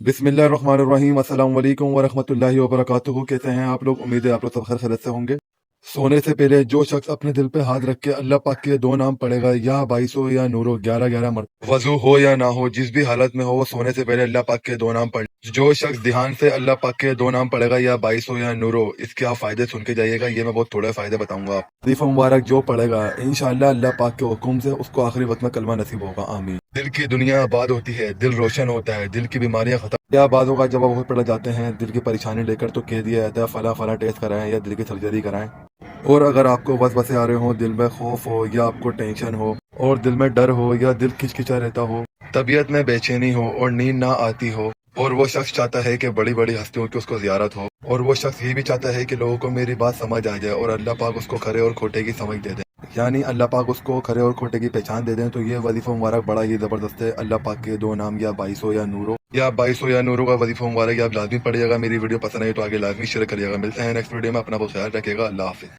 बिस्मिल्लाहिर्रहमानिर्रहीम। अस्सलाम वालेकुम वरहमतुल्लाहि वबरकातुहू। कैसे हैं आप लोग? उम्मीद है आप लोग सब खैर खैरियत से होंगे। सोने से पहले जो शख्स अपने दिल पे हाथ रख के अल्लाह पाक के दो नाम पढ़ेगा, या बाईसो या नूरो, 11 वजू हो या ना हो, जिस भी हालत में हो, वो सोने से पहले अल्लाह पाक के दो नाम पढ़े। जो शख्स ध्यान से अल्लाह पाक के दो नाम पढ़ेगा, या बाईसो या नूरो, इसके आप फायदे सुन के जाइएगा। ये मैं बहुत थोड़े फायदे बताऊंगा आप। वजीफा मुबारक जो पढ़ेगा, इंशाअल्लाह अल्लाह पाक के हुक्म से उसको आखिरी वक्त में कलमा नसीब होगा। आमीन। दिल की दुनिया आबाद होती है, दिल रोशन होता है, दिल की बीमारियां खत्म। क्या बात होगा जब आप पड़ जाते हैं दिल की परेशानी लेकर, तो कह दिया जाता है फला फला टेस्ट कराएं या दिल की सर्जरी कराएं। और अगर आपको वसवसे आ रहे हो, दिल में खौफ हो या आपको टेंशन हो, और दिल में डर हो या दिल खिचखिचा रहता हो, तबीयत में बेचैनी हो और नींद ना आती हो, और वो शख्स चाहता है कि बड़ी बड़ी हस्तियों की उसको ज़ियारत हो, और वो शख्स ये भी चाहता है कि लोगों को मेरी बात समझ आ जाए और अल्लाह पाक उसको खरे और खोटे की समझ दे दे, यानी अल्लाह पाक उसको खरे और खोटे की पहचान दे दें, तो ये वजीफा मुबारक बड़ा ही ज़बरदस्त है। अल्लाह पाक के दो नाम, या बाईसो या नूरो, का वजीफा मुबारक आप लाजमी पढ़िएगा। मेरी वीडियो पसंद आई तो आगे लाजमी शेयर करिएगा। मिलते हैं नेक्स्ट वीडियो में। अपना बहुत ख्याल रखिएगा। अल्लाह हाफिज़।